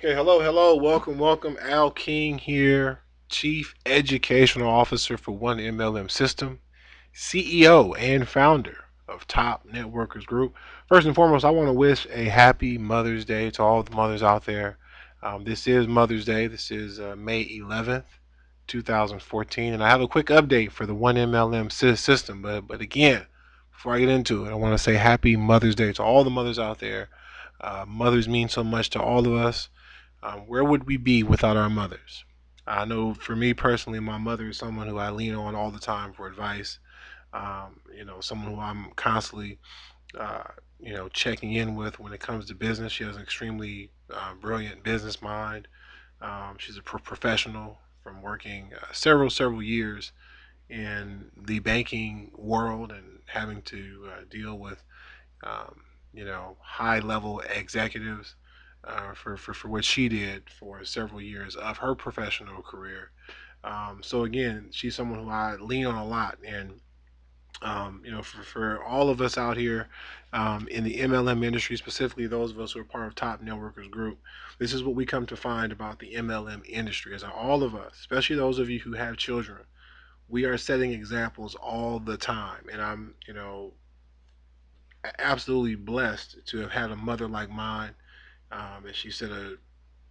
Okay, hello. Welcome. Al King here, Chief Educational Officer for 1mlm System, CEO and founder of Top Networkers Group. First and foremost, I want to wish a happy Mother's Day to all the mothers out there. This is Mother's Day. This is May 11th, 2014, and I have a quick update for the 1mlm system. But again, before I get into it, I want to say happy Mother's Day to all the mothers out there. Mothers mean so much to all of us. Where would we be without our mothers? I know for me personally, my mother is someone who I lean on all the time for advice. Someone who I'm constantly, uh, checking in with when it comes to business. She has an extremely brilliant business mind. She's a professional from working several years in the banking world and having to deal with high level executives for what she did for several years of her professional career. So again, she's someone who I lean on a lot, and for all of us out here in the MLM industry, specifically those of us who are part of Top Networkers Group, this is what we come to find about the MLM industry: is that all of us, especially those of you who have children, we are setting examples all the time, and I'm absolutely blessed to have had a mother like mine, and she set a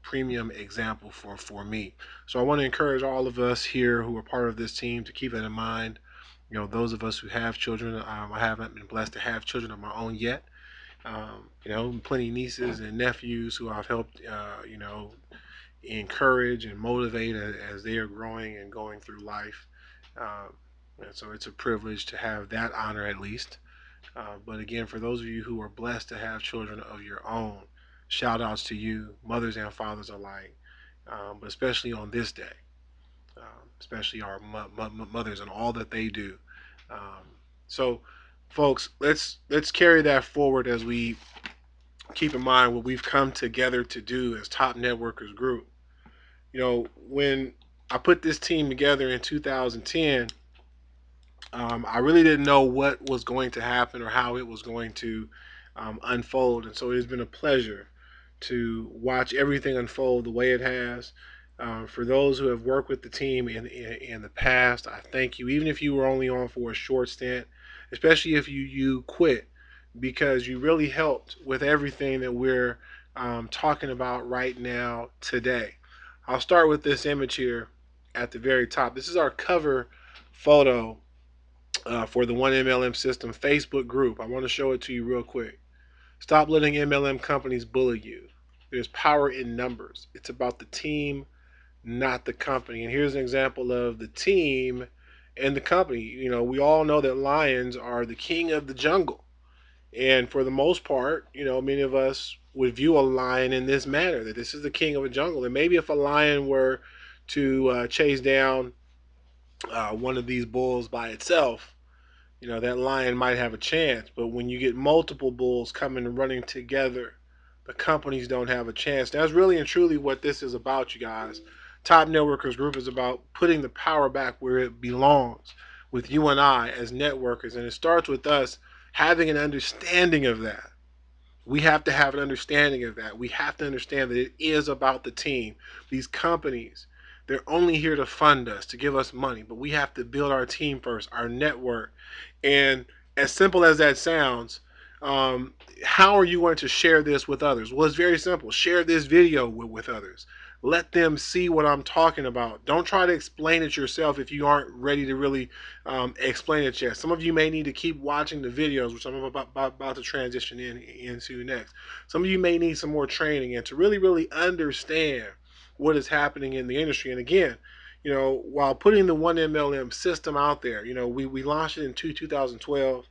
premium example for me. So I want to encourage all of us here who are part of this team to keep that in mind. Those of us who have children, I haven't been blessed to have children of my own yet. Plenty of nieces and nephews who I've helped, encourage and motivate as they are growing and going through life. Um, and so it's a privilege to have that honor at least. But again, for those of you who are blessed to have children of your own, shout outs to you, mothers and fathers alike, but especially on this day, especially our mothers and all that they do. So, folks, let's carry that forward as we keep in mind what we've come together to do as Top Networkers Group. When I put this team together in 2010, I really didn't know what was going to happen or how it was going to unfold. And so it has been a pleasure to watch everything unfold the way it has. For those who have worked with the team in the past, I thank you. Even if you were only on for a short stint, especially if you quit, because you really helped with everything that we're talking about right now today. I'll start with this image here at the very top. This is our cover photo for the 1MLM System Facebook group. I want to show it to you real quick. Stop letting MLM companies bully you. There's power in numbers. It's about the team, not the company. And here's an example of the team and the company. We all know that lions are the king of the jungle. And for the most part, many of us would view a lion in this manner, that this is the king of a jungle. And maybe if a lion were to chase down one of these bulls by itself, that lion might have a chance. But when you get multiple bulls coming and running together, the companies don't have a chance. That's really and truly what this is about, you guys. Top Networkers Group is about putting the power back where it belongs with you and I as networkers. And it starts with us having an understanding of that. We have to have an understanding of that. We have to understand that it is about the team. These companies, they're only here to fund us, to give us money, but we have to build our team first, our network. And as simple as that sounds, how are you going to share this with others? Well, it's very simple. Share this video with others. Let them see what I'm talking about. Don't try to explain it yourself if you aren't ready to really explain it yet. Some of you may need to keep watching the videos, which I'm about to transition into next. Some of you may need some more training and to really understand what is happening in the industry. And again, while putting the 1MLM system out there, we launched it in 2012.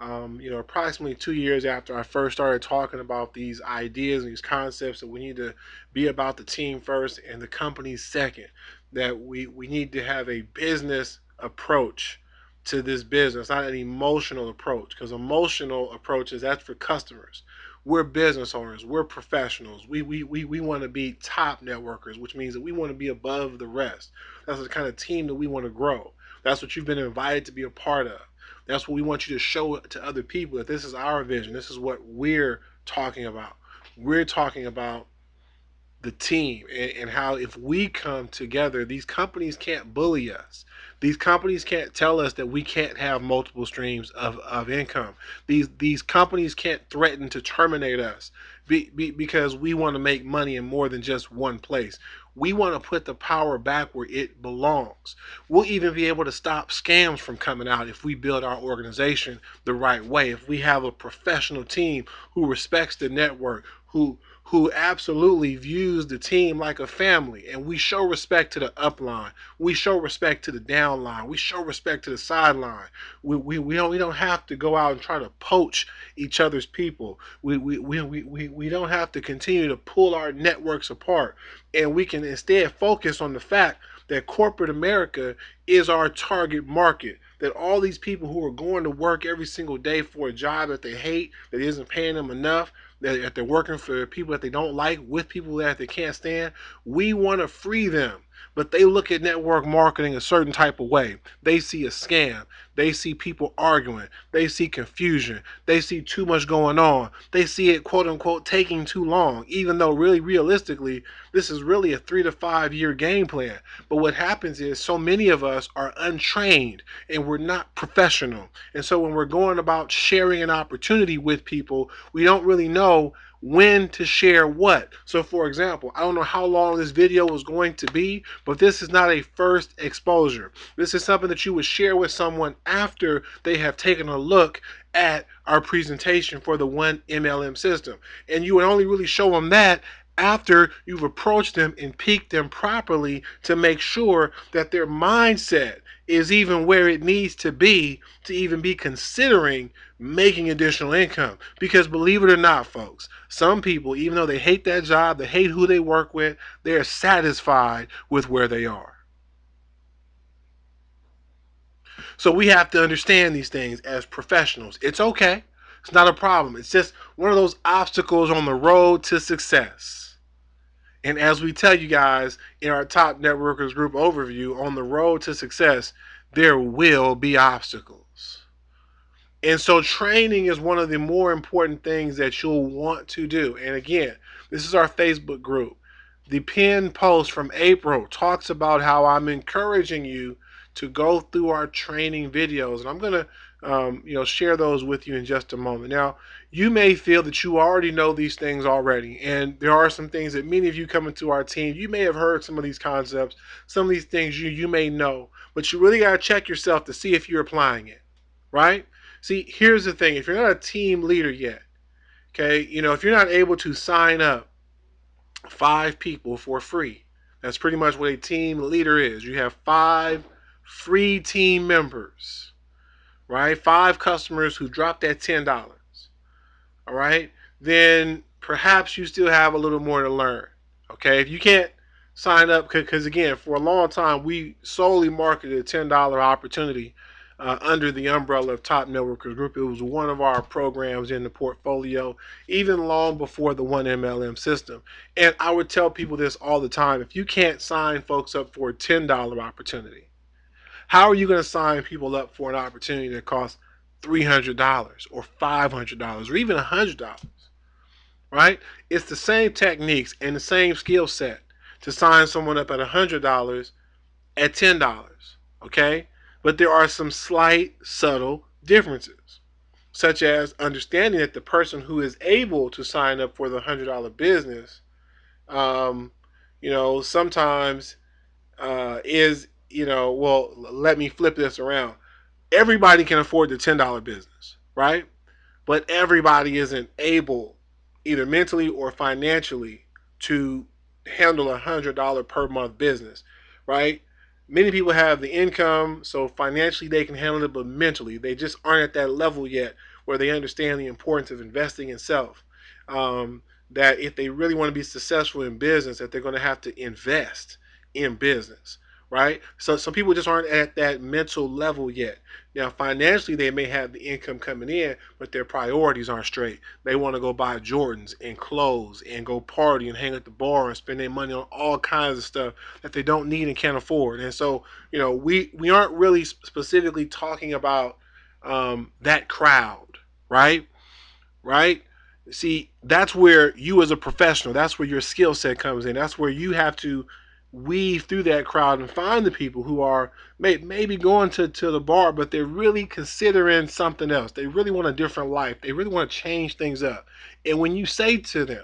Approximately 2 years after I first started talking about these ideas and these concepts that we need to be about the team first and the company second, that we need to have a business approach to this business, not an emotional approach, because emotional approaches, that's for customers. We're business owners, we're professionals. We want to be top networkers, which means that we want to be above the rest. That's the kind of team that we want to grow. That's what you've been invited to be a part of. That's what we want you to show to other people, that this is our vision. This is what we're talking about. We're talking about the team, and how if we come together, these companies can't bully us. These companies can't tell us that we can't have multiple streams of income. These companies can't threaten to terminate us because we want to make money in more than just one place. We want to put the power back where it belongs. We'll even be able to stop scams from coming out if we build our organization the right way. If we have a professional team who respects the network, who absolutely views the team like a family, and we show respect to the upline, we show respect to the downline, we show respect to the sideline. We don't have to go out and try to poach each other's people. We don't have to continue to pull our networks apart, and we can instead focus on the fact that corporate America is our target market. That all these people who are going to work every single day for a job that they hate, that isn't paying them enough, that they're working for people that they don't like, with people that they can't stand, we want to free them. But they look at network marketing a certain type of way. They see a scam. They see people arguing. They see confusion. They see too much going on. They see it, quote unquote, taking too long, even though really realistically, this is really a 3 to 5 year game plan. But what happens is so many of us are untrained and we're not professional. And so when we're going about sharing an opportunity with people, we don't really know when to share what. So for example, I don't know how long this video is going to be, but this is not a first exposure. This is something that you would share with someone after they have taken a look at our presentation for the 1MLM system. And you would only really show them that after you've approached them and piqued them properly to make sure that their mindset is even where it needs to be to even be considering making additional income. Because believe it or not, folks, some people, even though they hate that job, they hate who they work with, they're satisfied with where they are. So we have to understand these things as professionals. It's okay. It's not a problem. It's just one of those obstacles on the road to success. And as we tell you guys in our Top Networkers Group overview, on the road to success, there will be obstacles. And so training is one of the more important things that you'll want to do. And again, this is our Facebook group. The pinned post from April talks about how I'm encouraging you to go through our training videos. And I'm going to share those with you in just a moment. Now, you may feel that you already know these things already. And there are some things that many of you coming to our team, you may have heard some of these concepts, some of these things you may know. But you really got to check yourself to see if you're applying it, right? See, here's the thing. If you're not a team leader yet, okay, if you're not able to sign up 5 people for free, that's pretty much what a team leader is. You have 5 free team members, right? 5 customers who drop that $10, all right? Then perhaps you still have a little more to learn, okay? If you can't sign up, because again, for a long time, we solely marketed a $10 opportunity under the umbrella of Top Networkers Group. It was one of our programs in the portfolio, even long before the 1MLM system. And I would tell people this all the time. If you can't sign folks up for a $10 opportunity, how are you going to sign people up for an opportunity that costs $300 or $500 or even $100? Right? It's the same techniques and the same skill set to sign someone up at $100 at $10. Okay? But there are some slight, subtle differences, such as understanding that the person who is able to sign up for the $100 business, sometimes well, let me flip this around. Everybody can afford the $10 business, right? But everybody isn't able, either mentally or financially, to handle $100 per month business, right? Many people have the income, so financially they can handle it, but mentally they just aren't at that level yet where they understand the importance of investing in self. That if they really want to be successful in business, that they're going to have to invest in business, right? So some people just aren't at that mental level yet. Now, financially, they may have the income coming in, but their priorities aren't straight. They want to go buy Jordans and clothes and go party and hang at the bar and spend their money on all kinds of stuff that they don't need and can't afford. And so, we aren't really specifically talking about that crowd, right? Right? See, that's where you as a professional, that's where your skill set comes in. That's where you have to weave through that crowd and find the people who are maybe going to the bar, but they're really considering something else. They really want a different life. They really want to change things up. And when you say to them,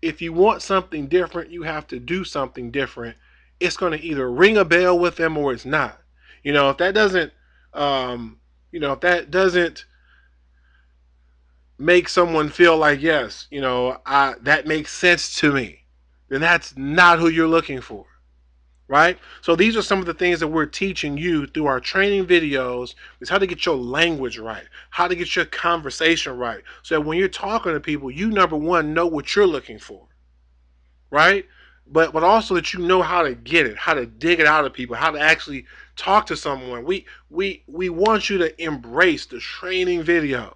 if you want something different, you have to do something different, it's going to either ring a bell with them or it's not. If that doesn't, um, if that doesn't make someone feel like, yes, that makes sense to me, then that's not who you're looking for, right? So these are some of the things that we're teaching you through our training videos, is how to get your language right, how to get your conversation right, so that when you're talking to people, you, number one, know what you're looking for, right? But also that you know how to get it, how to dig it out of people, how to actually talk to someone. We want you to embrace the training videos.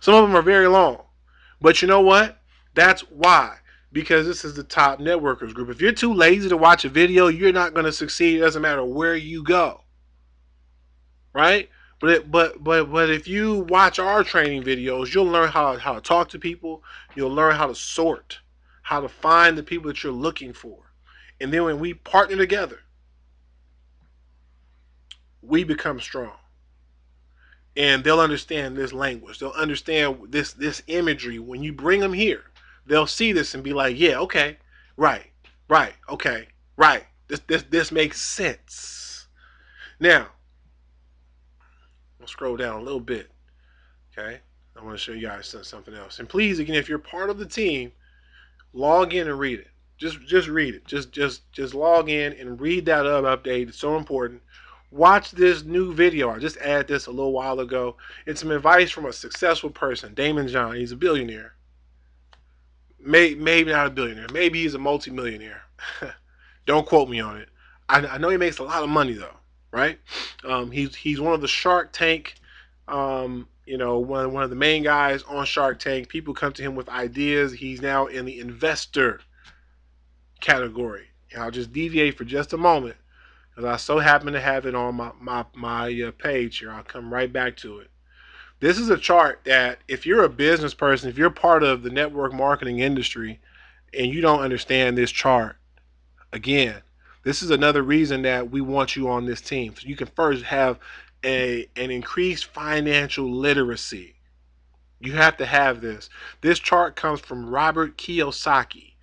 Some of them are very long, but you know what? That's why. Because this is the Top Networkers Group. If you're too lazy to watch a video, you're not going to succeed. It doesn't matter where you go, right? But if you watch our training videos, you'll learn how to talk to people. You'll learn how to sort, how to find the people that you're looking for. And then when we partner together, we become strong. And they'll understand this language. They'll understand this imagery. When you bring them here, they'll see this and be like, yeah, okay, right, okay, right. This makes sense. Now, I'll scroll down a little bit. Okay, I want to show you guys something else. And please, again, if you're part of the team, log in and read it. Just read it. Just log in and read that update. It's so important. Watch this new video. I just added this a little while ago. It's some advice from a successful person, Damon John. He's a billionaire. Maybe not a billionaire. Maybe he's a multimillionaire. Don't quote me on it. I know he makes a lot of money though, right? He's one of the Shark Tank. One of the main guys on Shark Tank. People come to him with ideas. He's now in the investor category. And I'll just deviate for just a moment because I so happen to have it on my page here. I'll come right back to it. This is a chart that if you're a business person, if you're part of the network marketing industry and you don't understand this chart, again, this is another reason that we want you on this team. So you can first have an increased financial literacy. You have to have this. This chart comes from Robert Kiyosaki.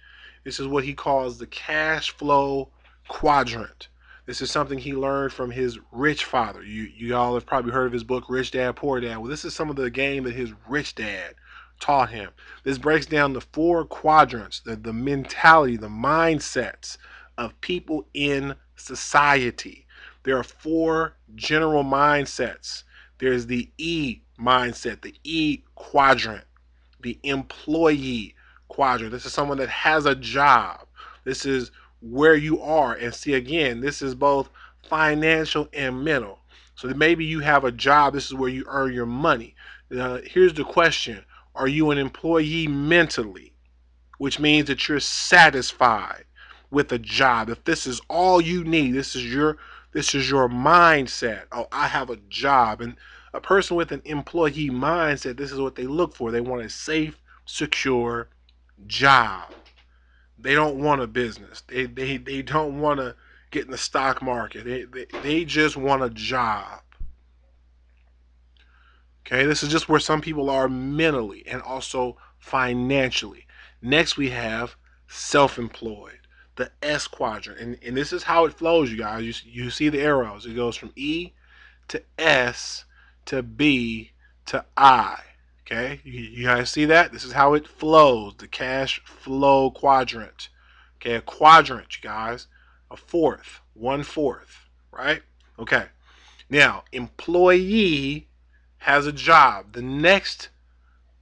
This is what he calls the cash flow quadrant. This is something he learned from his rich father. You all have probably heard of his book, Rich Dad, Poor Dad. Well, this is some of the game that his rich dad taught him. This breaks down the four quadrants, the mentality, the mindsets of people in society. There are four general mindsets. There's the E mindset, the E quadrant, the employee quadrant. This is someone that has a job. This is where you are. And see, again, this is both financial and mental. So that maybe you have a job. This is where you earn your money. Here's the question. Are you an employee mentally? Which means that you're satisfied with a job. If this is all you need, this is your mindset. Oh, I have a job. And a person with an employee mindset, this is what they look for. They want a safe, secure job. They don't want a business. They don't want to get in the stock market. They just want a job. Okay, this is just where some people are mentally and also financially. Next, we have self-employed, the S quadrant. And this is how it flows, you guys. You see the arrows. It goes from E to S to B to I. Okay, you guys see that? This is how it flows, the cash flow quadrant. Okay, a quadrant, you guys, a fourth, 1/4, right? Okay, now employee has a job. The next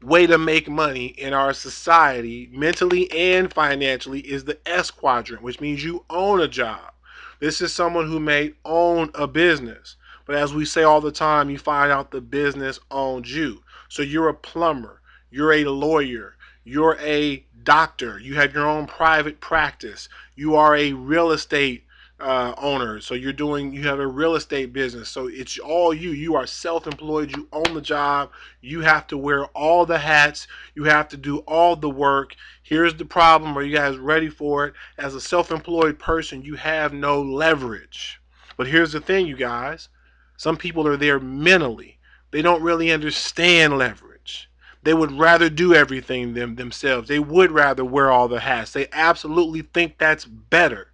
way to make money in our society, mentally and financially, is the S quadrant, which means you own a job. This is someone who may own a business. But as we say all the time, you find out the business owns you. So you're a plumber, you're a lawyer, you're a doctor, you have your own private practice, you are a real estate owner. So you have a real estate business. So it's all you. You are self-employed. You own the job. You have to wear all the hats. You have to do all the work. Here's the problem. Are you guys ready for it? As a self-employed person, you have no leverage. But here's the thing, you guys. Some people are there mentally. They don't really understand leverage. They would rather do everything themselves. They would rather wear all the hats. They absolutely think that's better.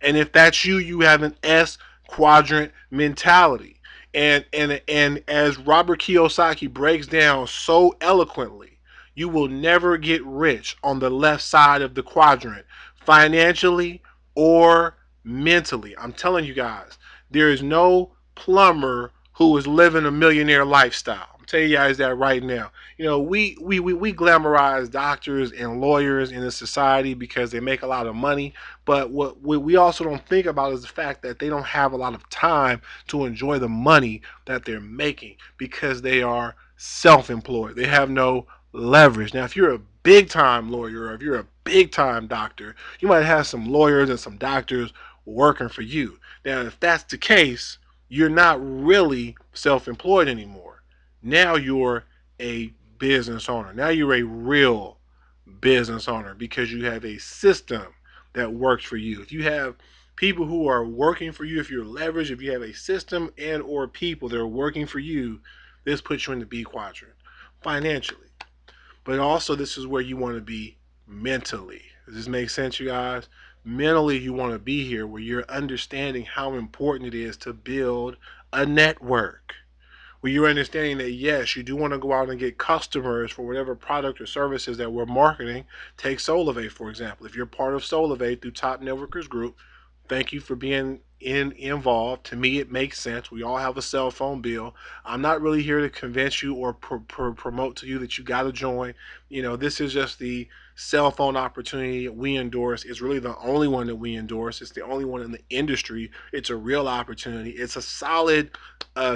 And if that's you, you have an S quadrant mentality. And as Robert Kiyosaki breaks down so eloquently, you will never get rich on the left side of the quadrant, financially or mentally. I'm telling you guys, there is no plumber who is living a millionaire lifestyle. I'm telling you guys that right now. You know, we glamorize doctors and lawyers in this society because they make a lot of money, but what we also don't think about is the fact that they don't have a lot of time to enjoy the money that they're making because they are self-employed. They have no leverage. Now, if you're a big time lawyer or if you're a big time doctor, you might have some lawyers and some doctors working for you. Now, if that's the case, you're not really self-employed anymore. Now you're a business owner. Now you're a real business owner because you have a system that works for you. If you have people who are working for you, if you're leveraged, if you have a system and or people that are working for you, this puts you in the B quadrant financially. But also this is where you want to be mentally. Does this make sense, you guys? Mentally, you want to be here where you're understanding how important it is to build a network, where you're understanding that yes, you do want to go out and get customers for whatever product or services that we're marketing. Take Solivay, for example. If you're part of Solivay through Top Networkers Group, thank you for being involved. To me, it makes sense. We all have a cell phone bill. I'm not really here to convince you or promote to you that you got to join. You know, this is just the cell phone opportunity we endorse. It's really the only one that we endorse. It's the only one in the industry. It's a real opportunity. It's a solid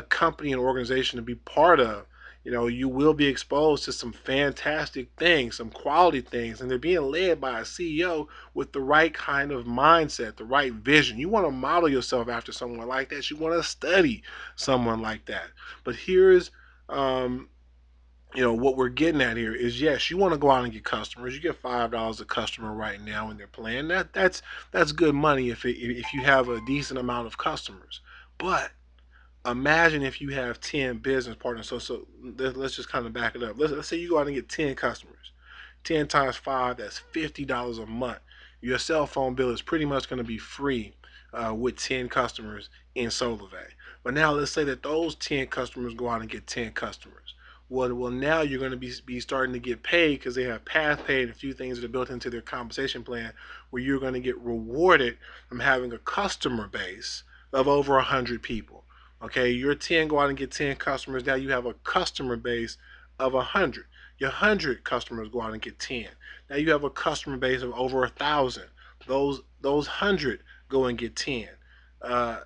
company and organization to be part of. You know, you will be exposed to some fantastic things, some quality things, and they're being led by a CEO with the right kind of mindset, the right vision. You want to model yourself after someone like that. You want to study someone like that. But here's, um, what we're getting at here is yes, you want to go out and get customers. You get $5 a customer right now in their plan. That's good money if you have a decent amount of customers. But imagine if you have 10 business partners. So let's just kind of back it up. Let's say you go out and get 10 customers. 10 times 5, that's $50 a month. Your cell phone bill is pretty much going to be free with 10 customers in Solivay. But now let's say that those 10 customers go out and get 10 customers. Well, now you're going to be starting to get paid because they have path pay and a few things that are built into their compensation plan where you're going to get rewarded from having a customer base of over 100 people. Okay, your 10 go out and get 10 customers. Now you have a customer base of 100. Your 100 customers go out and get 10. Now you have a customer base of over 1,000. Those 100 go and get 10. No,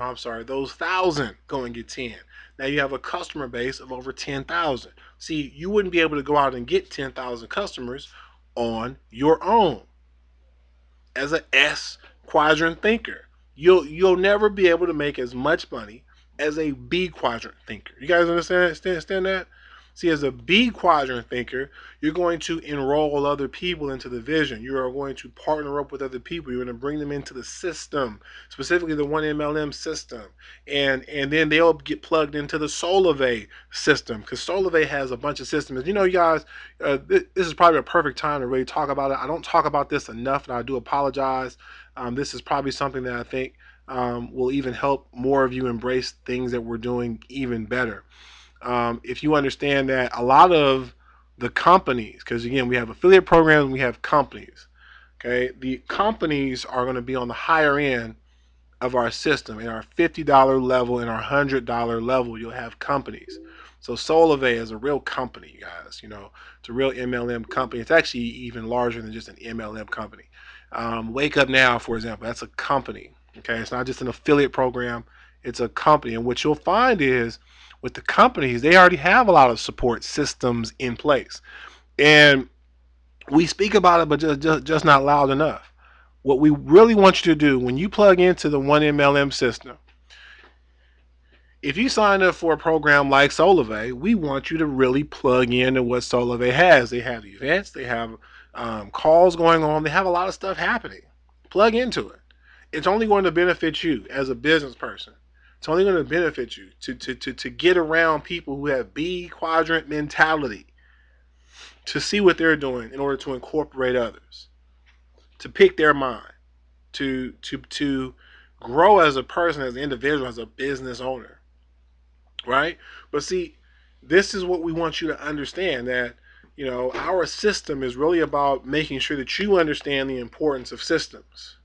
I'm sorry. Those 1,000 go and get 10. Now you have a customer base of over 10,000. See, you wouldn't be able to go out and get 10,000 customers on your own as an S quadrant thinker. You'll never be able to make as much money as a B quadrant thinker. You guys understand that? See, as a B quadrant thinker, you're going to enroll other people into the vision. You are going to partner up with other people. You're going to bring them into the system, specifically the 1MLM system. And then they'll get plugged into the Solivay system because Solivay has a bunch of systems. You know, you guys, this is probably a perfect time to really talk about it. I don't talk about this enough, and I do apologize. This is probably something that I think will even help more of you embrace things that we're doing even better. If you understand that a lot of the companies, because again, we have affiliate programs and we have companies. Okay, the companies are going to be on the higher end of our system. In our $50 level and our $100 level, you'll have companies. So Solivay is a real company, you guys. You know, it's a real MLM company. It's actually even larger than just an MLM company. Wake Up Now, for example, that's a company. Okay, it's not just an affiliate program. It's a company. And what you'll find is with the companies, they already have a lot of support systems in place. And we speak about it, but just not loud enough. What we really want you to do when you plug into the 1MLM system, if you sign up for a program like Solivay, we want you to really plug into what Solivay has. They have events, they have calls going on, they have a lot of stuff happening. Plug into it. It's only going to benefit you as a business person. It's only going to benefit you to get around people who have B quadrant mentality, to see what they're doing in order to incorporate others, to pick their mind, to grow as a person, as an individual, as a business owner, right? But see, this is what we want you to understand, that our system is really about making sure that you understand the importance of systems.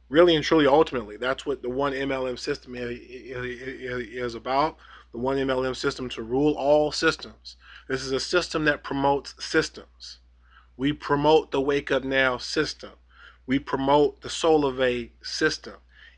Really and truly, ultimately, that's what the 1MLM system is about. The 1MLM system to rule all systems. This is a system that promotes systems. We promote the Wake Up Now system. We promote the Solivay system.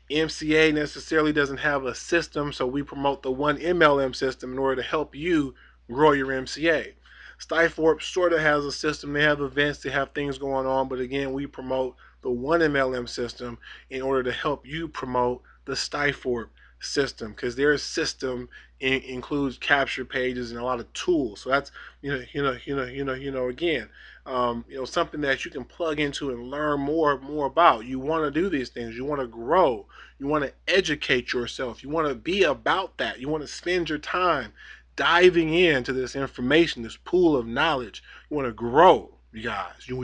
MCA necessarily doesn't have a system, so we promote the 1MLM system in order to help you grow your MCA. Stifort sort of has a system. They have events, they have things going on, but again, we promote the 1MLM system in order to help you promote the Stifort system, because their system includes capture pages and a lot of tools. So that's again, something that you can plug into and learn more about. You want to do these things. You want to grow. You want to educate yourself. You want to be about that. You want to spend your time diving into this information, this pool of knowledge. You want to grow, you guys. You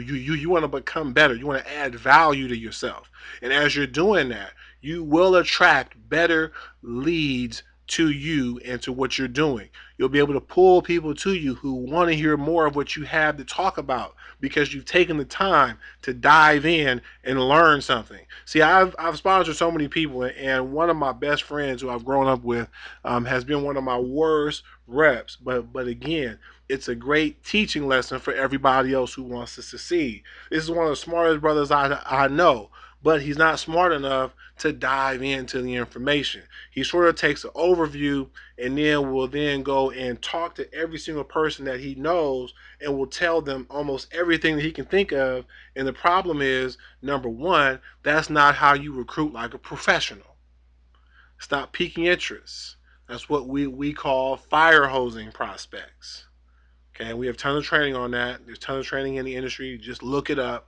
want to become better. You want to add value to yourself. And as you're doing that, you will attract better leads to you and to what you're doing. You'll be able to pull people to you who want to hear more of what you have to talk about, because you've taken the time to dive in and learn something. See, I've sponsored so many people, and one of my best friends who I've grown up with has been one of my worst reps. But again, it's a great teaching lesson for everybody else who wants to succeed. This is one of the smartest brothers I know, but he's not smart enough to dive into the information. He sort of takes an overview and then will then go and talk to every single person that he knows and will tell them almost everything that he can think of. And the problem is, number one, that's not how you recruit like a professional. Stop piquing interest. That's what we call fire hosing prospects. Okay, we have tons of training on that. There's tons of training in the industry. Just look it up.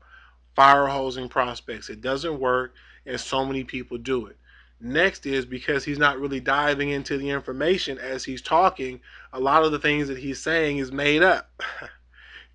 Fire hosing prospects. It doesn't work, and so many people do it. Next is, because he's not really diving into the information as he's talking, a lot of the things that he's saying is made up.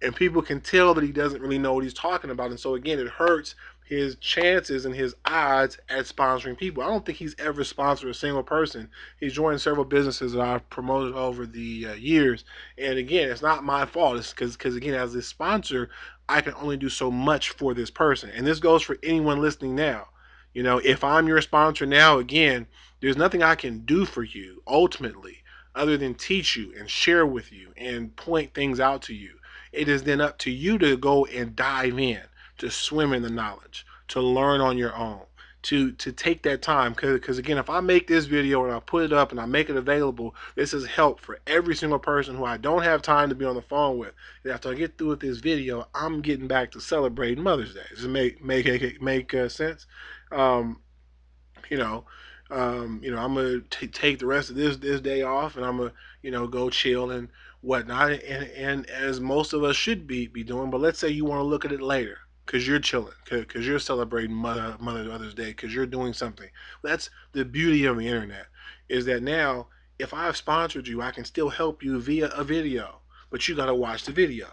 And people can tell that he doesn't really know what he's talking about. And so again, it hurts his chances and his odds at sponsoring people. I don't think he's ever sponsored a single person. He's joined several businesses that I've promoted over the years. And again, it's not my fault. It's because again, as a sponsor, I can only do so much for this person. And this goes for anyone listening now. If I'm your sponsor now, again, there's nothing I can do for you ultimately other than teach you and share with you and point things out to you. It is then up to you to go and dive in, to swim in the knowledge, to learn on your own, to take that time. Because again, if I make this video and I put it up and I make it available, this is help for every single person who I don't have time to be on the phone with. And after I get through with this video, I'm getting back to celebrating Mother's Day. Does it make sense? You know, I'm gonna take the rest of this day off, and I'm gonna go chill and whatnot, and as most of us should be doing. But let's say you want to look at it later because you're chilling, because you're celebrating Mother's Day, because you're doing something. That's the beauty of the internet, is that now if I've sponsored you, I can still help you via a video, but you got to watch the video.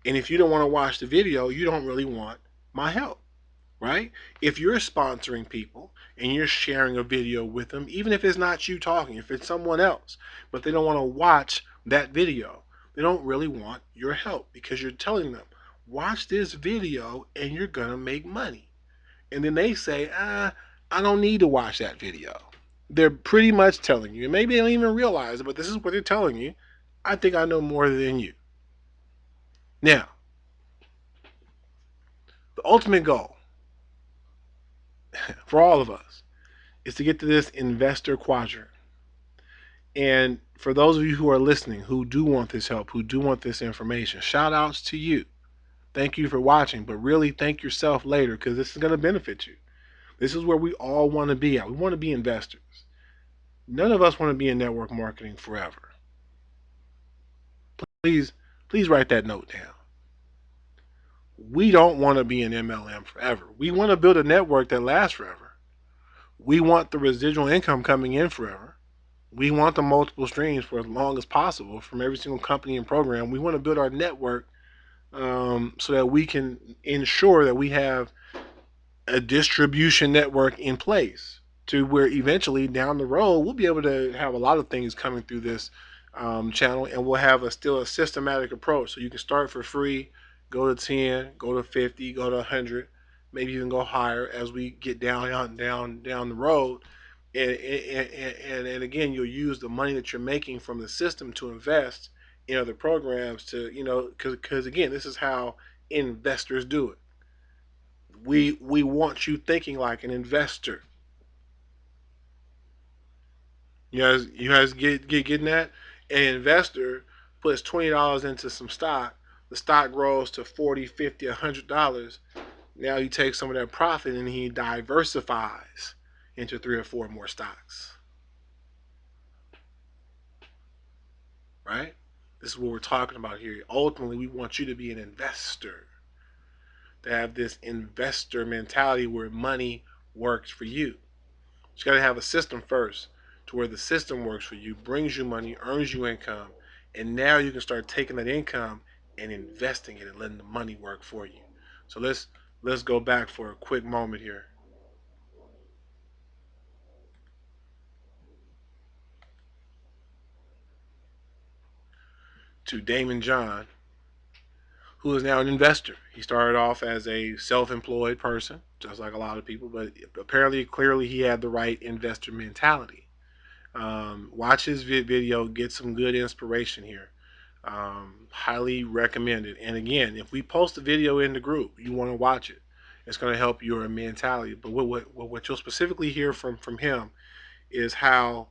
And if you don't want to watch the video, you don't really want my help. Right? If you're sponsoring people and you're sharing a video with them, even if it's not you talking, if it's someone else, but they don't want to watch that video, they don't really want your help, because you're telling them, watch this video and you're going to make money. And then they say, I don't need to watch that video. They're pretty much telling you, and maybe they don't even realize it, but this is what they're telling you. I think I know more than you. Now, the ultimate goal for all of us is to get to this investor quadrant. And for those of you who are listening, who do want this help, who do want this information, shout outs to you. Thank you for watching, but really thank yourself later because this is going to benefit you. This is where we all want to be at. We want to be investors. None of us want to be in network marketing forever. Please, please write that note down. We don't want to be an MLM forever. We want to build a network that lasts forever. We want the residual income coming in forever. We want the multiple streams for as long as possible from every single company and program. We want to build our network so that we can ensure that we have a distribution network in place to where eventually down the road we'll be able to have a lot of things coming through this channel, and we'll have still a systematic approach. So you can start for free, go to 10, go to 50, go to 100, maybe even go higher as we get down the road. And again, you'll use the money that you're making from the system to invest in other programs to, because again, this is how investors do it. We want you thinking like an investor. You guys getting that? An investor puts $20 into some stock. The stock grows to 40, 50, $100. Now you take some of that profit and he diversifies into 3 or 4 more stocks. Right? This is what we're talking about here. Ultimately, we want you to be an investor, to have this investor mentality where money works for you. You got to have a system first to where the system works for you, brings you money, earns you income, and now you can start taking that income and investing it and letting the money work for you. So let's go back for a quick moment here to Damon John, who is now an investor. He started off as a self-employed person, just like a lot of people, but apparently, clearly, he had the right investor mentality. Watch his video, get some good inspiration here. Highly recommended. And again, if we post a video in the group, you want to watch it. It's going to help your mentality. But what you'll specifically hear from him is how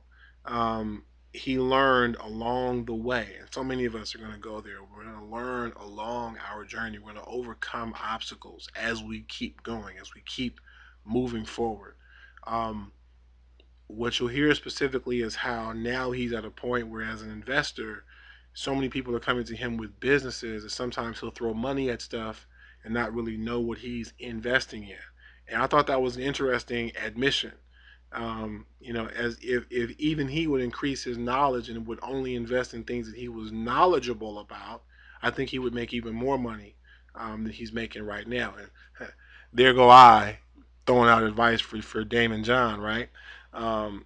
he learned along the way. And so many of us are going to go there. We're going to learn along our journey. We're going to overcome obstacles as we keep going, as we keep moving forward. Um, what you'll hear specifically is how now he's at a point where, as an investor, so many people are coming to him with businesses that sometimes he'll throw money at stuff and not really know what he's investing in. And I thought that was an interesting admission. As if even he would increase his knowledge and would only invest in things that he was knowledgeable about, I think he would make even more money than he's making right now. And there go I throwing out advice for Damon John, right? Um,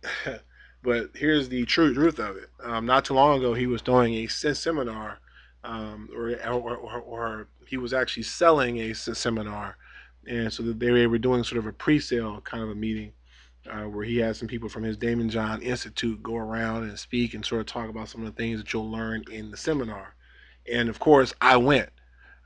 but here's the truth of it. Not too long ago, he was doing a seminar, or he was actually selling a seminar, and so that they were doing sort of a pre-sale kind of a meeting, where he had some people from his Damon John Institute go around and speak and sort of talk about some of the things that you'll learn in the seminar. And of course, I went,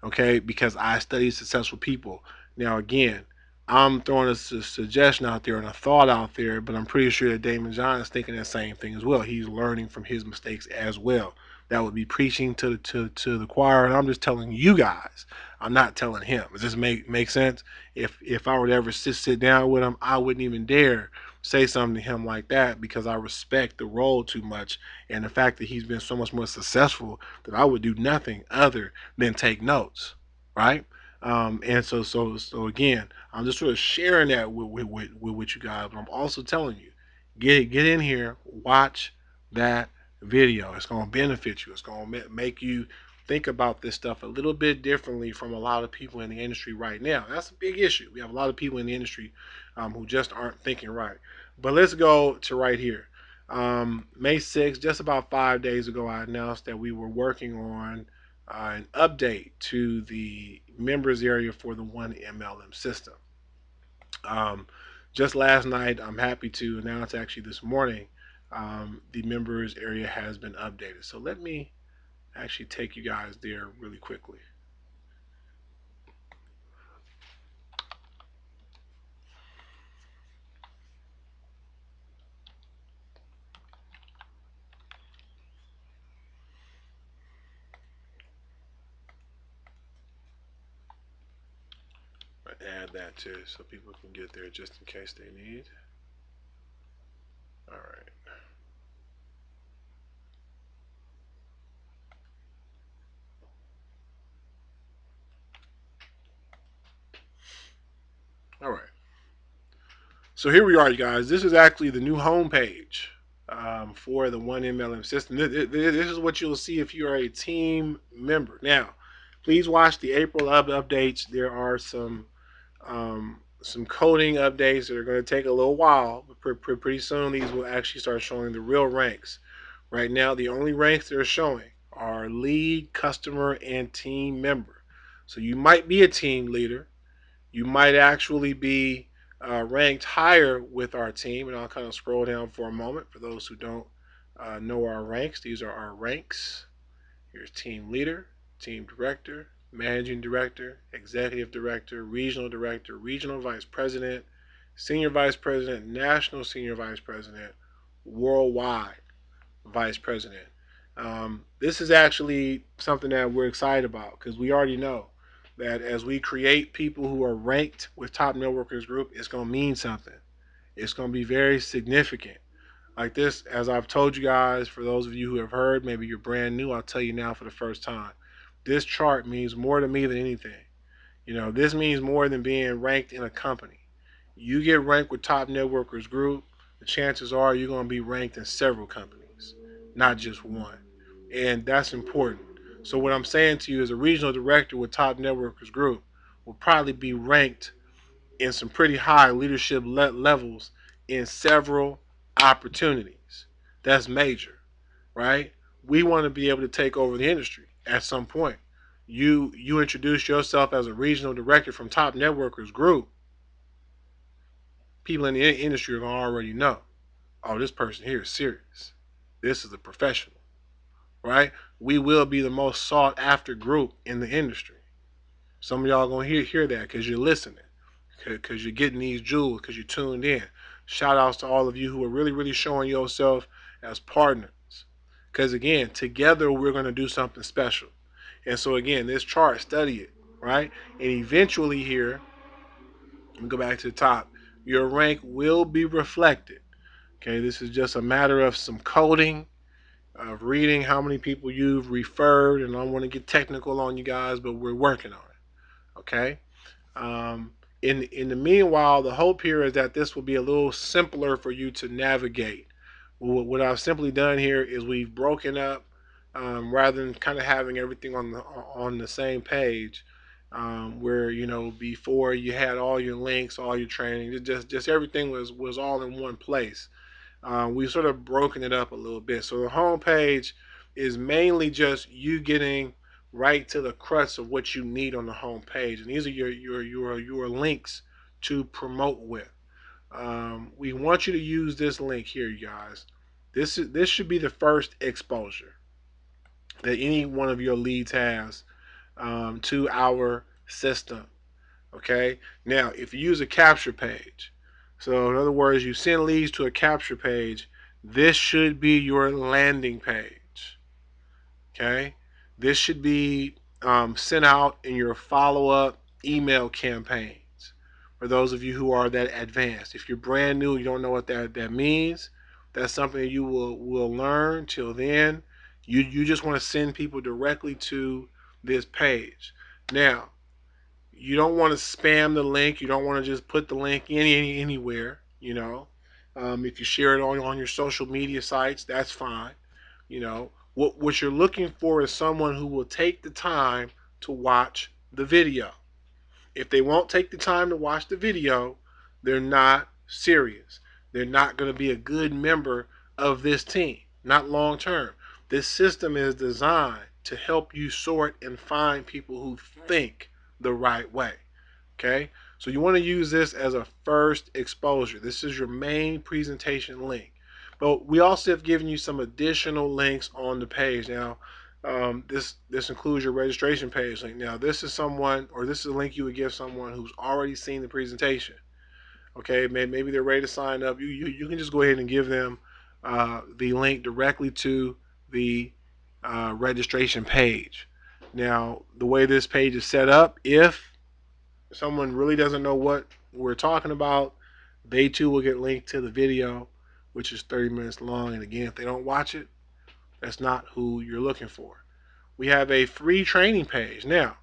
okay, because I study successful people. Now, again, I'm throwing a suggestion out there and a thought out there, but I'm pretty sure that Damon John is thinking that same thing as well. He's learning from his mistakes as well. That would be preaching to the choir, and I'm just telling you guys. I'm not telling him. Does this make sense? If I were to ever sit down with him, I wouldn't even dare say something to him like that because I respect the role too much and the fact that he's been so much more successful that I would do nothing other than take notes, right? And so again, I'm just sort of sharing that with you guys, but I'm also telling you, get in here, watch that video. It's going to benefit you. It's going to make you think about this stuff a little bit differently from a lot of people in the industry right now. That's a big issue. We have a lot of people in the industry who just aren't thinking right. But let's go to right here. May 6th, just about 5 days ago, I announced that we were working on an update to the members area for the 1mlm system. Um, just last night, I'm happy to announce, actually this morning, the members area has been updated. So let me actually take you guys there really quickly. add that too so people can get there just in case they need. All right. All right. So here we are, you guys. This is actually the new homepage for the 1mlm system. This is what you'll see if you are a team member. Now, please watch the April updates. There are some coding updates that are going to take a little while, but pretty soon these will actually start showing the real ranks. Right now, the only ranks they're showing are lead, customer, and team member. So you might be a team leader. You might actually be ranked higher with our team. And I'll kind of scroll down for a moment for those who don't know our ranks. These are our ranks. Here's team leader, team director, managing director, executive director, regional vice president, senior vice president, national senior vice president, worldwide vice president. This is actually something that we're excited about because we already know that as we create people who are ranked with Top Networkers Group, it's going to mean something. It's going to be very significant. Like this, as I've told you guys, for those of you who have heard, maybe you're brand new, I'll tell you now for the first time. This chart means more to me than anything. This means more than being ranked in a company. You get ranked with Top Networkers Group, the chances are you're going to be ranked in several companies, not just one. And that's important. So what I'm saying to you as a regional director with Top Networkers Group will probably be ranked in some pretty high leadership levels in several opportunities. That's major, right? We want to be able to take over the industry at some point. You introduce yourself as a regional director from Top Networkers Group, people in the industry are going to already know, oh, this person here is serious. This is a professional, right? We will be the most sought after group in the industry. Some of y'all going to hear that because you're listening, because you're getting these jewels, because you're tuned in. Shout outs to all of you who are really, really showing yourself as partners. Because again, together we're going to do something special. And so again, this chart, study it, right? And eventually here, let me go back to the top. Your rank will be reflected. Okay, this is just a matter of some coding, of reading how many people you've referred, and I don't want to get technical on you guys, but we're working on it. Okay. Um, in the meanwhile, the hope here is that this will be a little simpler for you to navigate. What I've simply done here is we've broken up, rather than kind of having everything on the same page, where before you had all your links, all your training, just everything was all in one place. We've sort of broken it up a little bit. So the home page is mainly just you getting right to the crux of what you need on the home page, and these are your links to promote with. We want you to use this link here, you guys. This should be the first exposure that any one of your leads has to our system. Okay. Now, if you use a capture page, so in other words, you send leads to a capture page, this should be your landing page. Okay. This should be sent out in your follow-up email campaigns. For those of you who are that advanced, if you're brand new, you don't know what that means. That's something you will learn. Till then, you just want to send people directly to this page. Now, you don't want to spam the link. You don't want to just put the link anywhere. If you share it on your social media sites, that's fine. What you're looking for is someone who will take the time to watch the video. If they won't take the time to watch the video, they're not serious. They're not going to be a good member of this team, not long term. This system is designed to help you sort and find people who think the right way. Okay? So you want to use this as a first exposure. This is your main presentation link. But we also have given you some additional links on the page. Now, this includes your registration page link. Now, this is a link you would give someone who's already seen the presentation. Okay, maybe they're ready to sign up. You can just go ahead and give them the link directly to the registration page. Now, the way this page is set up, if If someone really doesn't know what we're talking about, they too will get linked to the video, which is 30 minutes long. And again, if they don't watch it, that's not who you're looking for. We have a free training page. Now,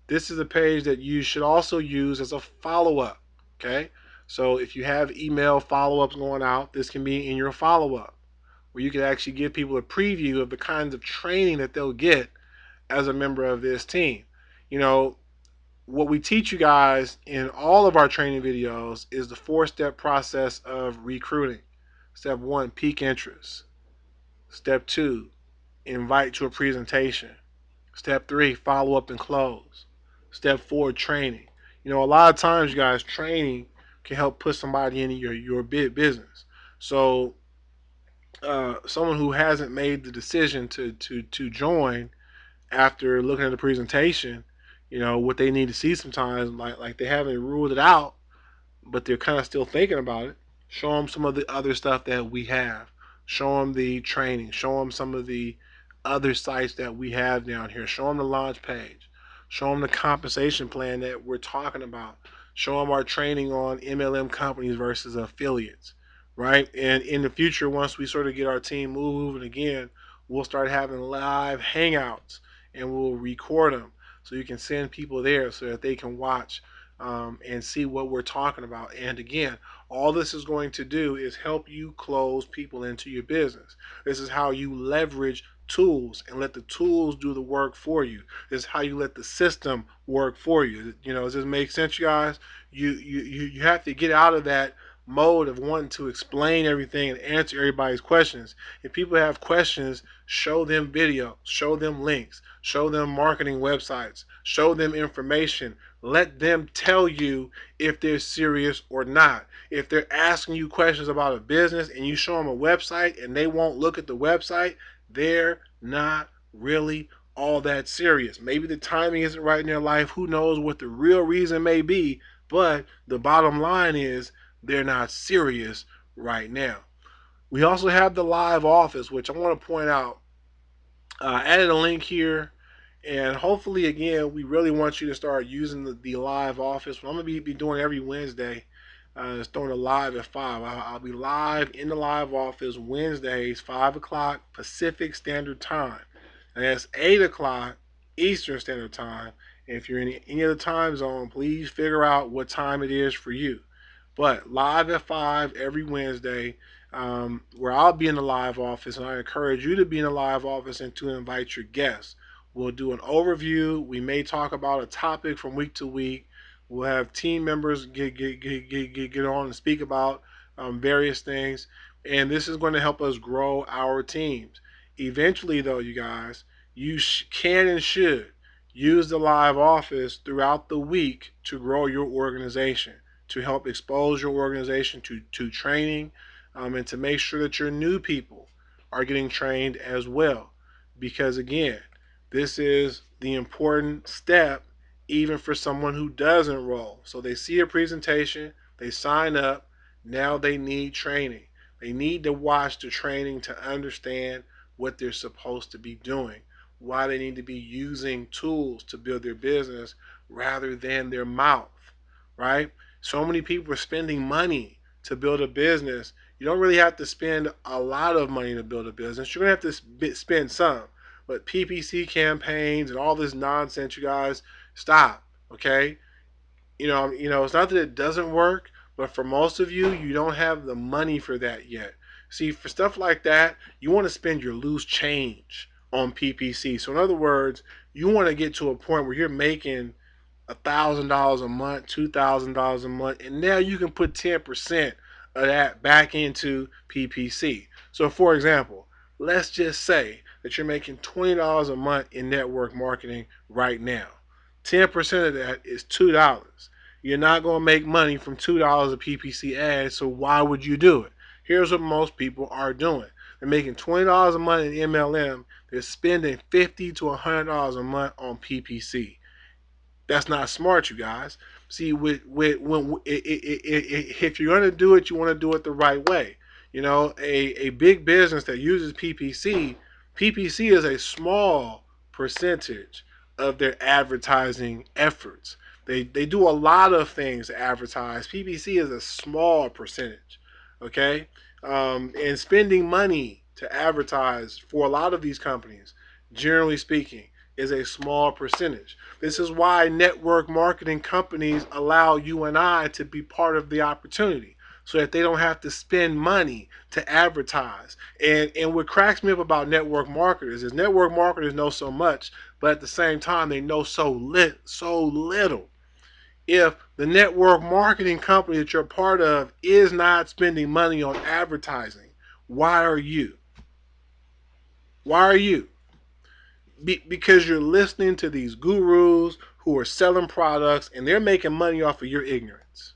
this is a page that you should also use as a follow up. Okay? So if you have email follow ups going out, this can be in your follow up where you can actually give people a preview of the kinds of training that they'll get as a member of this team. You know, what we teach you guys in all of our training videos is the 4-step process of recruiting. Step 1, peak interest. Step 2, invite to a presentation. Step 3, follow up and close. Step 4, training. You know, a lot of times, you guys, training can help put somebody into your business. So, someone who hasn't made the decision to join after looking at the presentation, you know, what they need to see sometimes, like they haven't ruled it out, but they're kind of still thinking about it. Show them some of the other stuff that we have. Show them the training. Show them some of the other sites that we have down here. Show them the launch page. Show them the compensation plan that we're talking about. Show them our training on MLM companies versus affiliates, right? And in the future, once we sort of get our team moving again, we'll start having live hangouts and we'll record them so you can send people there so that they can watch and see what we're talking about. And again, all this is going to do is help you close people into your business. This is how you leverage tools and let the tools do the work for you. This is how you let the system work for you. You know, does this make sense, you guys? You have to get out of that mode of wanting to explain everything and answer everybody's questions. If people have questions, show them videos, show them links, show them marketing websites, show them information. Let them tell you if they're serious or not. If they're asking you questions about a business and you show them a website and they won't look at the website, they're not really all that serious. Maybe the timing isn't right in their life. Who knows what the real reason may be? But the bottom line is they're not serious right now. We also have the live office, which I want to point out. I added a link here, and hopefully, again, we really want you to start using the live office. What I'm going to be doing every Wednesday is throwing a live at 5. I'll be live in the live office Wednesdays, 5 o'clock Pacific Standard Time. And that's 8 o'clock Eastern Standard Time. And if you're in any other time zone, please figure out what time it is for you. But live at 5 every Wednesday, where I'll be in the live office, and I encourage you to be in the live office and to invite your guests. We'll do an overview. We may talk about a topic from week to week. We'll have team members get on and speak about various things. And this is going to help us grow our teams. Eventually, though, you guys, you can and should use the live office throughout the week to grow your organization, to help expose your organization to training, and to make sure that your new people are getting trained as well. Because again, this is the important step even for someone who does enroll. So they see a presentation, they sign up, now they need training. They need to watch the training to understand what they're supposed to be doing, why they need to be using tools to build their business rather than their mouth, right? So many people are spending money to build a business. You don't really have to spend a lot of money to build a business. You're going to have to spend some. But PPC campaigns and all this nonsense, you guys, stop, okay? It's not that it doesn't work, but for most of you, you don't have the money for that yet. See, for stuff like that, you want to spend your loose change on PPC. So in other words, you want to get to a point where you're making $1,000 a month, $2,000 a month, and now you can put 10% of that back into PPC. So for example, let's just say that you're making $20 a month in network marketing right now. 10% of that is $2. You're not going to make money from $2 of PPC ads, so why would you do it? Here's what most people are doing. They're making $20 a month in MLM. They're spending $50 to $100 a month on PPC. That's not smart, you guys. See, if you're going to do it, you want to do it the right way. A big business that uses PPC is a small percentage of their advertising efforts. They do a lot of things to advertise. PPC is a small percentage, okay? And spending money to advertise for a lot of these companies, generally speaking, is a small percentage. This is why network marketing companies allow you and I to be part of the opportunity so that they don't have to spend money to advertise. And what cracks me up about network marketers is network marketers know so much, but at the same time they know so little. If the network marketing company that you're part of is not spending money on advertising, why are you? Why are you? Because you're listening to these gurus who are selling products and they're making money off of your ignorance.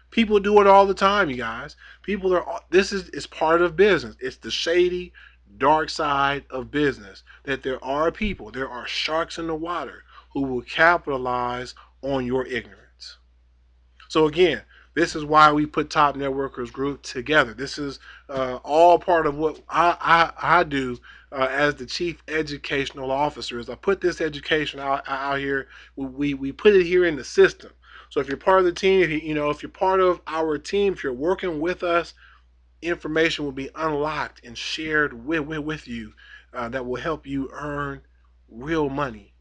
People do it all the time, you guys. People are. This is part of business. It's the shady, dark side of business. That there are people, there are sharks in the water who will capitalize on your ignorance. So again, this is why we put Top Networkers Group together. This is all part of what I do as the chief educational officer. Is I put this education out here. We put it here in the system. So if you're part of the team, if you're part of our team, if you're working with us, information will be unlocked and shared with you that will help you earn real money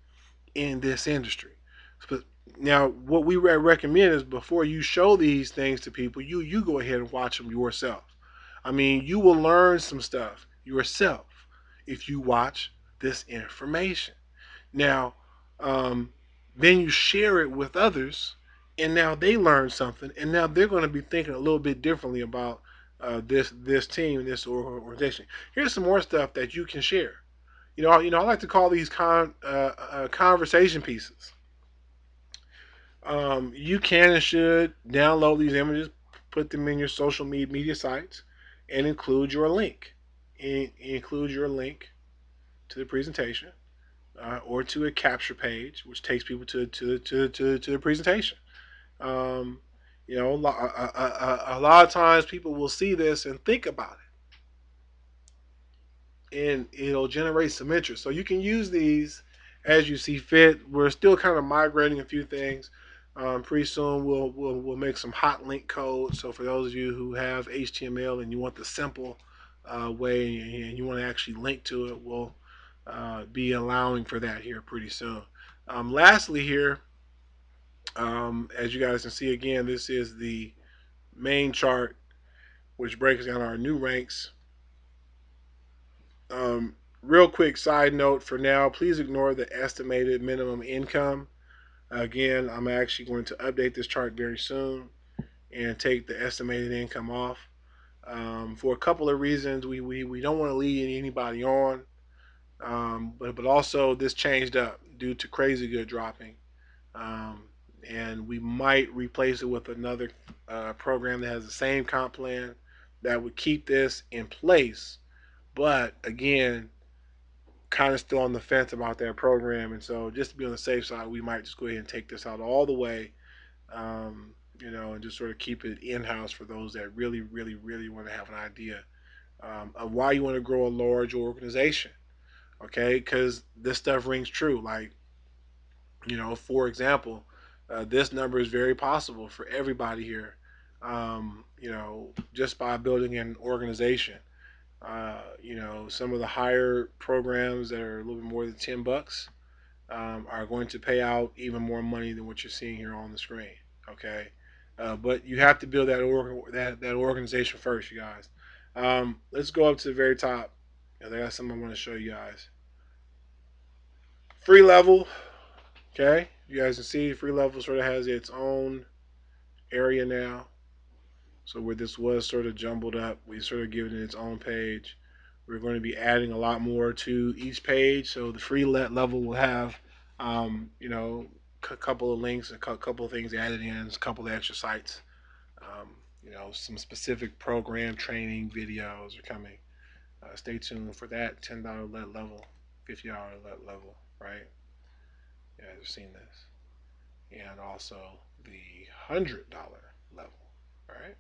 in this industry. But now, what we recommend is before you show these things to people, you go ahead and watch them yourself. I mean, you will learn some stuff yourself if you watch this information. Now, um, then you share it with others, and now they learn something, and now they're going to be thinking a little bit differently about this team, this organization. Here's some more stuff that you can share. I like to call these conversation pieces. You can and should download these images, put them in your social media sites, and include your link. Include your link to the presentation or to a capture page, which takes people to the presentation. Um, a lot of times people will see this and think about it and it'll generate some interest. So you can use these as you see fit. We're still kind of migrating a few things. Pretty soon we'll make some hot link code. So for those of you who have HTML and you want the simple way and you want to actually link to it, we'll be allowing for that here pretty soon. Lastly here, as you guys can see again, this is the main chart which breaks down our new ranks. Real quick side note for now, please ignore the estimated minimum income. Again, I'm actually going to update this chart very soon and take the estimated income off. For a couple of reasons, we don't want to lead anybody on, but also this changed up due to Crazy Good dropping. Um, and we might replace it with another program that has the same comp plan that would keep this in place. But again, kind of still on the fence about that program, and so just to be on the safe side, we might just go ahead and take this out all the way, and just sort of keep it in house for those that really, really, really want to have an idea of why you want to grow a large organization. Okay, because this stuff rings true. Like, for example, this number is very possible for everybody here. Just by building an organization. Some of the higher programs that are a little bit more than $10 are going to pay out even more money than what you're seeing here on the screen. Okay, but you have to build that organization first, you guys. Let's go up to the very top. I got something I want to show you guys. Free level. Okay, you guys can see free level sort of has its own area now. So where this was sort of jumbled up, we sort of give it its own page. We're going to be adding a lot more to each page. So the free level will have, a couple of links, a couple of things added in, a couple of extra sites. Some specific program training videos are coming. Stay tuned for that $10 level, $50 level, right? You guys have seen this. And also the $100 level, all right?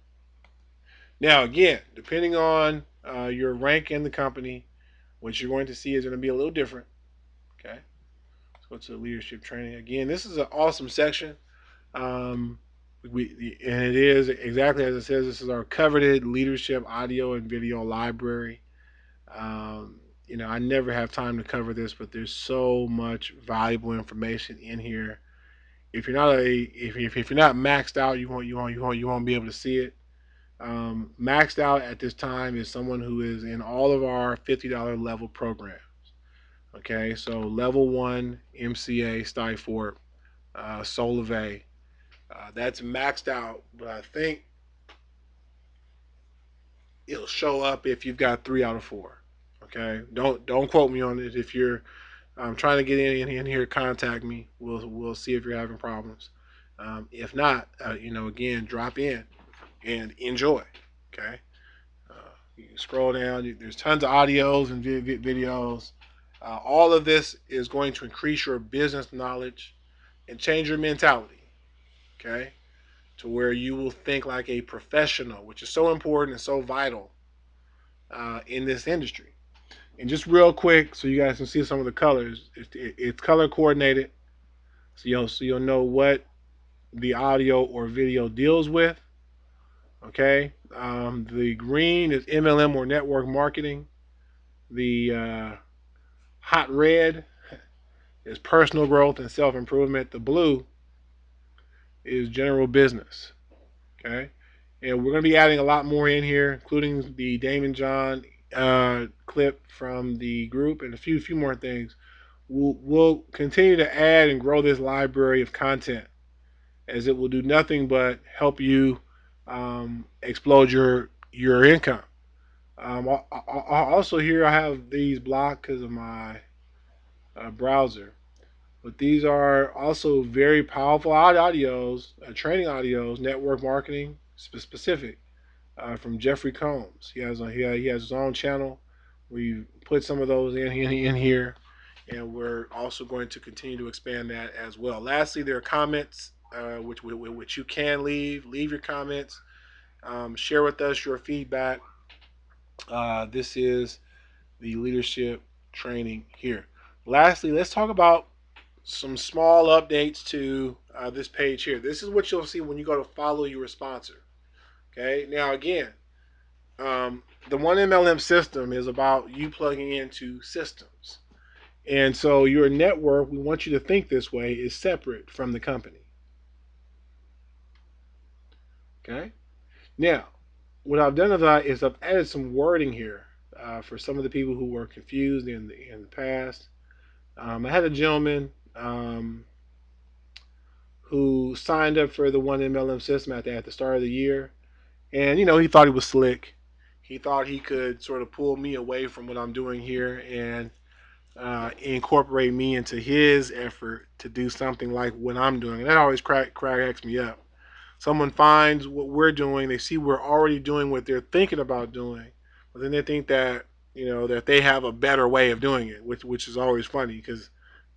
Now, again, depending on your rank in the company, what you're going to see is going to be a little different. Okay, let's go to leadership training. Again, this is an awesome section. Um, and it is exactly as it says. This is our coveted leadership audio and video library. Um, I never have time to cover this, but there's so much valuable information in here. If you're not if you're not maxed out, you won't be able to see it. Maxed out at this time is someone who is in all of our $50 level programs. Okay, so level one MCA, Stifort, Solivay, that's maxed out, but I think it'll show up if you've got 3 out of 4. Okay, don't quote me on it. If you're trying to get in here, contact me. We'll see if you're having problems. If not, again, drop in and enjoy. Okay, you can scroll down. There's tons of audios and videos. All of this is going to increase your business knowledge and change your mentality. Okay, to where you will think like a professional, which is so important and so vital in this industry. And just real quick, so you guys can see some of the colors, it's color coordinated, so you'll know what the audio or video deals with. Okay, the green is MLM or network marketing. The hot red is personal growth and self improvement. The blue is general business. Okay, and we're going to be adding a lot more in here, including the Damon John clip from the group and a few more things. We'll continue to add and grow this library of content, as it will do nothing but help you explode your income. Also here I have these blocked because of my browser, but these are also very powerful audios, training audios, network marketing specific, from Jeffrey Combs. He has his own channel. We put some of those in here, and we're also going to continue to expand that as well. Lastly, there are comments, which you can leave your comments. Share with us your feedback. This is the leadership training here. Lastly, let's talk about some small updates to this page here. This is what you'll see when you go to follow your sponsor. Okay, now again, the 1mlm system is about you plugging into systems. And so your network, we want you to think this way, is separate from the company. Okay? Now, what I've done is I've added some wording here for some of the people who were confused in the past. I had a gentleman who signed up for the 1mlm system at the start of the year. And, he thought he was slick. He thought he could sort of pull me away from what I'm doing here and incorporate me into his effort to do something like what I'm doing. And that always cracks me up. Someone finds what we're doing, they see we're already doing what they're thinking about doing, but then they think that that they have a better way of doing it, which is always funny because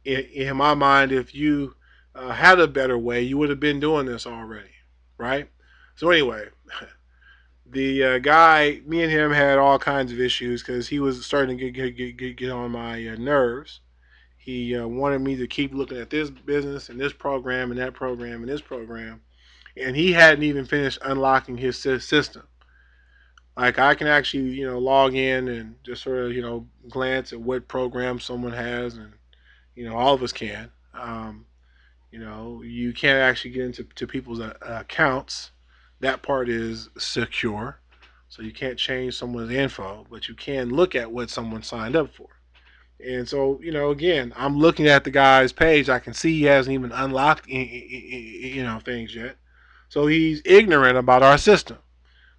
in my mind, if you had a better way, you would have been doing this already, right? So anyway, the guy, me and him had all kinds of issues because he was starting to get on my nerves. He wanted me to keep looking at this business and this program and that program and this program, and he hadn't even finished unlocking his system. Like I can actually, log in and just sort of, glance at what program someone has, and all of us can. You can't actually get into people's accounts. That part is secure, so you can't change someone's info, but you can look at what someone signed up for. And so, again, I'm looking at the guy's page. I can see he hasn't even unlocked, things yet. So he's ignorant about our system,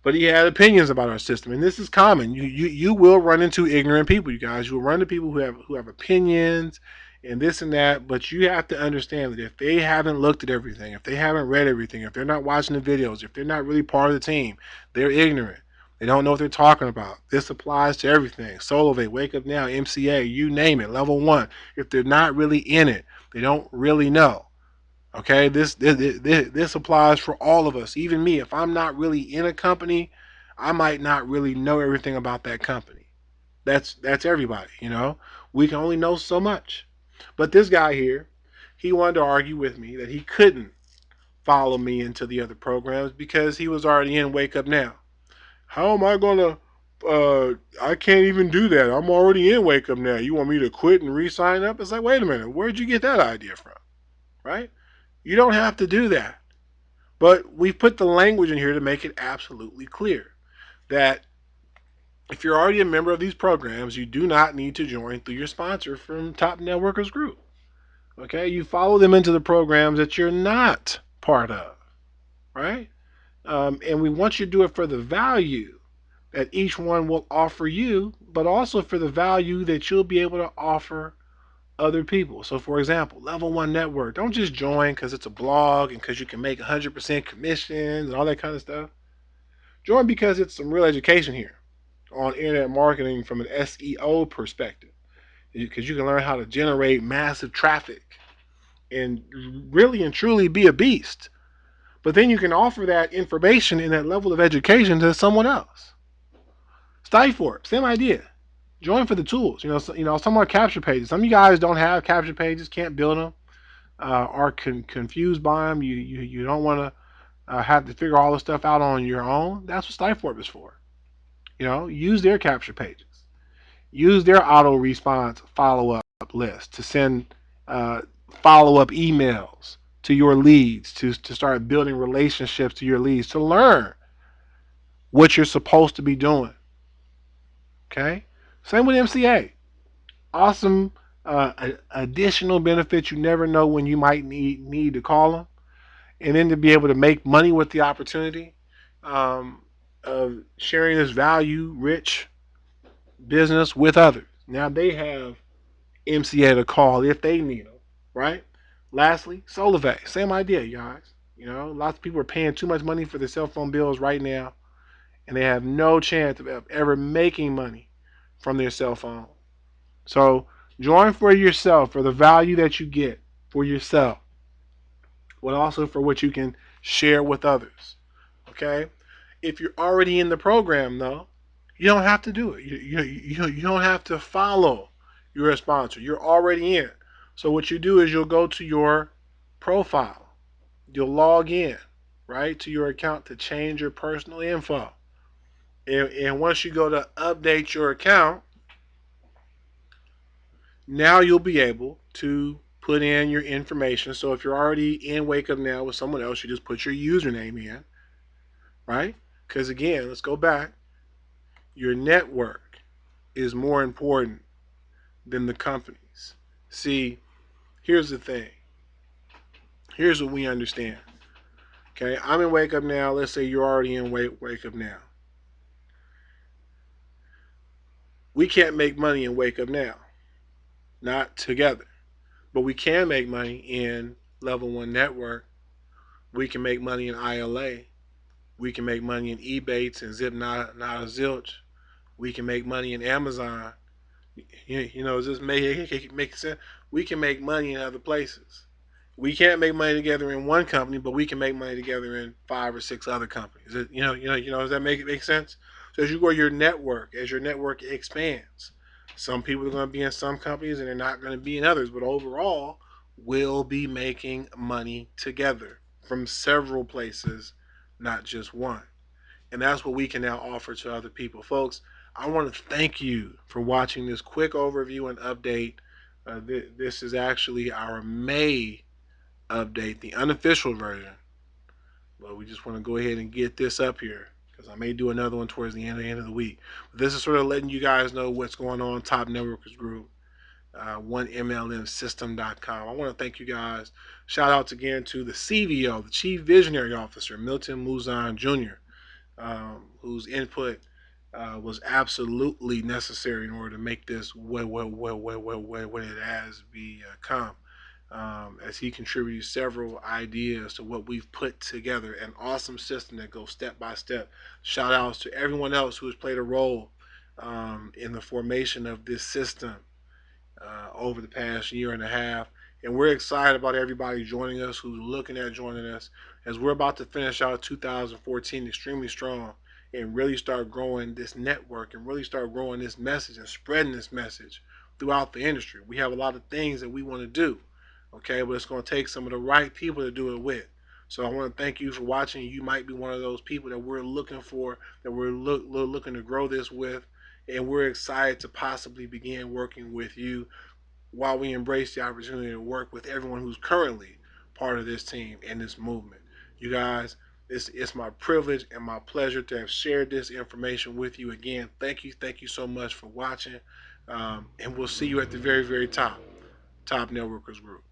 but he had opinions about our system, and this is common. You will run into ignorant people, you guys. You will run into people who have opinions and this and that, but you have to understand that if they haven't looked at everything, if they haven't read everything, if they're not watching the videos, if they're not really part of the team, they're ignorant. They don't know what they're talking about. This applies to everything. Solivate, Wake Up Now, MCA, you name it, level one. If they're not really in it, they don't really know. Okay, this applies for all of us. Even me, if I'm not really in a company, I might not really know everything about that company. That's everybody. We can only know so much. But this guy here, he wanted to argue with me that he couldn't follow me into the other programs because he was already in Wake Up Now. How am I gonna? I can't even do that. I'm already in Wake Up Now. You want me to quit and re-sign up? It's like, wait a minute, where'd you get that idea from? Right? You don't have to do that. But we put the language in here to make it absolutely clear that if you're already a member of these programs, you do not need to join through your sponsor from Top Networkers Group. Okay, you follow them into the programs that you're not part of, right? And we want you to do it for the value that each one will offer you, but also for the value that you'll be able to offer other people. So, for example, Level One Network, don't just join because it's a blog and because you can make 100% commissions and all that kind of stuff. Join because it's some real education here on internet marketing from an SEO perspective, because you can learn how to generate massive traffic and really and truly be a beast. But then you can offer that information and that level of education to someone else. Study for it. Same idea. Join for the tools. Some are capture pages. Some of you guys don't have capture pages, can't build them, are confused by them. You don't want to have to figure all this stuff out on your own. That's what Stifort is for. Use their capture pages. Use their auto response follow up list to send follow up emails to your leads, to start building relationships to your leads, to learn what you're supposed to be doing. Okay? Same with MCA. Awesome additional benefits. You never know when you might need to call them. And then to be able to make money with the opportunity of sharing this value rich business with others. Now they have MCA to call if they need them, right? Lastly, SolarVay, same idea, guys. Lots of people are paying too much money for their cell phone bills right now, and they have no chance of ever making money from their cell phone. So join for yourself, for the value that you get for yourself, but also for what you can share with others. Okay? If you're already in the program, though, you don't have to do it. You don't have to follow your sponsor. You're already in. So what you do is you'll go to your profile. You'll log in, right, to your account to change your personal info. And once you go to update your account, now you'll be able to put in your information. So if you're already in Wake Up Now with someone else, you just put your username in, right? Because again, let's go back. Your network is more important than the companies. See, here's the thing. Here's what we understand. Okay, I'm in Wake Up Now. Let's say you're already in Wake Up Now. We can't make money in Wake Up Now. Not together. But we can make money in Level 1 Network. We can make money in ILA. We can make money in Ebates and Zip Not a Zilch. We can make money in Amazon. Does this make sense? We can make money in other places. We can't make money together in one company, but we can make money together in 5 or 6 other companies. Does that make sense? So as you grow your network, as your network expands, some people are going to be in some companies and they're not going to be in others, but overall, we'll be making money together from several places, not just one. And that's what we can now offer to other people. Folks, I want to thank you for watching this quick overview and update. This is actually our May update, the unofficial version. But we just want to go ahead and get this up here because I may do another one towards the end of the week. But this is sort of letting you guys know what's going on. Top Networkers Group, 1mlmsystem.com. I want to thank you guys. Shout outs again to the CVO, the Chief Visionary Officer, Milton Muzan Jr., whose input was absolutely necessary in order to make this what it has become. As he contributed several ideas to what we've put together, an awesome system that goes step by step. Shout outs to everyone else who has played a role in the formation of this system over the past year and a half. And we're excited about everybody joining us who's looking at joining us as we're about to finish out 2014 extremely strong and really start growing this network and really start growing this message and spreading this message throughout the industry. We have a lot of things that we want to do, okay, but it's going to take some of the right people to do it with. So I want to thank you for watching. You might be one of those people that we're looking for, that we're looking to grow this with, and we're excited to possibly begin working with you while we embrace the opportunity to work with everyone who's currently part of this team and this movement. You guys, it's my privilege and my pleasure to have shared this information with you. Again, thank you so much for watching, and we'll see you at the very, very top Networkers Group.